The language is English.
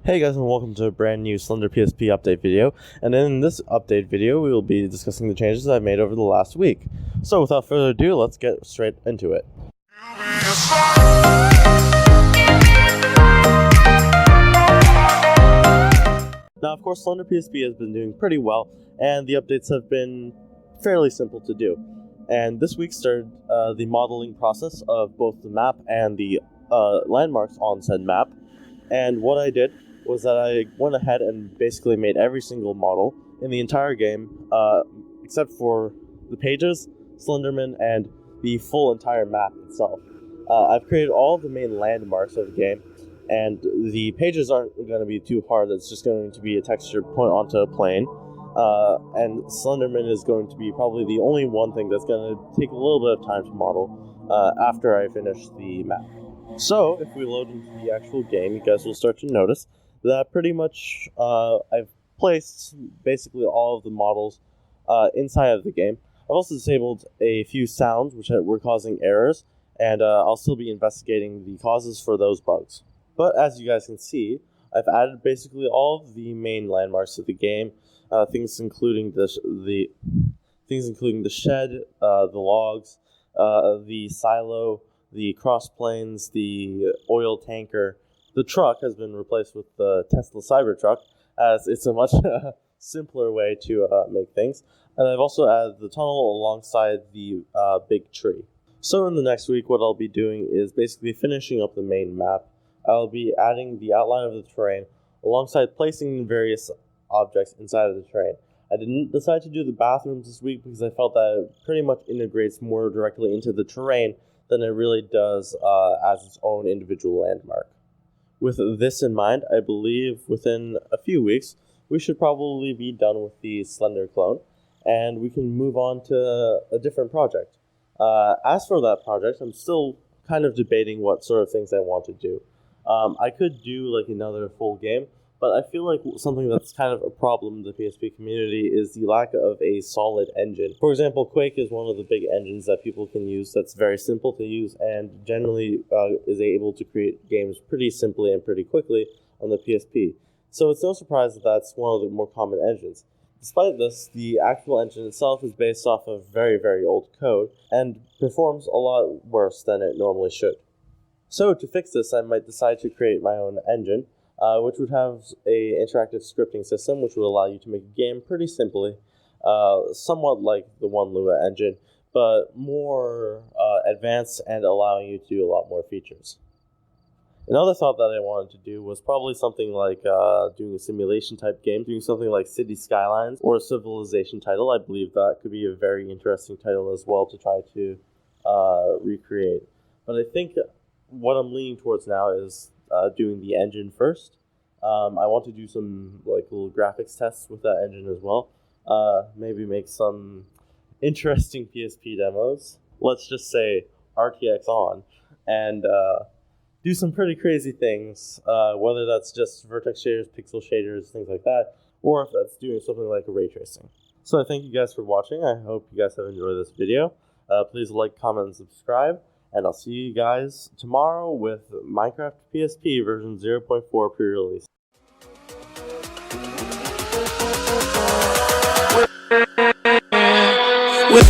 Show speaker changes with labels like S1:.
S1: Hey guys, and welcome to a brand new Slender PSP update video. And in this update video, we will be discussing the changes I've made over the last week. So without further ado, let's get straight into it. Now, of course, Slender PSP has been doing pretty well, and the updates have been fairly simple to do. And this week started the modeling process of both the map and the landmarks on said map. And what I did was that I went ahead and basically made every single model in the entire game, except for the pages, Slenderman, and the full entire map itself. I've created all of the main landmarks of the game, and the pages aren't going to be too hard. It's just going to be a texture point onto a plane, and Slenderman is going to be probably the only one thing that's going to take a little bit of time to model after I finish the map. So, if we load into the actual game, you guys will start to notice that pretty much I've placed basically all of the models inside of the game. I've also disabled a few sounds which were causing errors, and I'll still be investigating the causes for those bugs. But as you guys can see, I've added basically all of the main landmarks to the game, things including the shed, the logs, the silo, the cross planes, the oil tanker. The truck has been replaced with the Tesla Cybertruck, as it's a much simpler way to make things. And I've also added the tunnel alongside the big tree. So in the next week, what I'll be doing is basically finishing up the main map. I'll be adding the outline of the terrain alongside placing various objects inside of the terrain. I didn't decide to do the bathrooms this week because I felt that it pretty much integrates more directly into the terrain than it really does as its own individual landmark. With this in mind, I believe within a few weeks, we should probably be done with the Slender clone, and we can move on to a different project. As for that project, I'm still kind of debating what sort of things I want to do. I could do like another full game, but I feel like something that's kind of a problem in the PSP community is the lack of a solid engine. For example, Quake is one of the big engines that people can use that's very simple to use and generally is able to create games pretty simply and pretty quickly on the PSP. So it's no surprise that that's one of the more common engines. Despite this, the actual engine itself is based off of very, very old code and performs a lot worse than it normally should. So to fix this, I might decide to create my own engine, which would have an interactive scripting system, which would allow you to make a game pretty simply, somewhat like the One Lua engine, but more advanced and allowing you to do a lot more features. Another thought that I wanted to do was probably something like doing a simulation type game, doing something like City Skylines or a Civilization title. I believe that could be a very interesting title as well to try to recreate. But I think what I'm leaning towards now is doing the engine first. I want to do some like little graphics tests with that engine as well. Maybe make some interesting PSP demos. Let's just say RTX on, and do some pretty crazy things, whether that's just vertex shaders, pixel shaders, things like that, or if that's doing something like ray tracing. So I thank you guys for watching. I hope you guys have enjoyed this video. Please like, comment, and subscribe. And I'll see you guys tomorrow with Minecraft PSP version 0.4 pre-release. With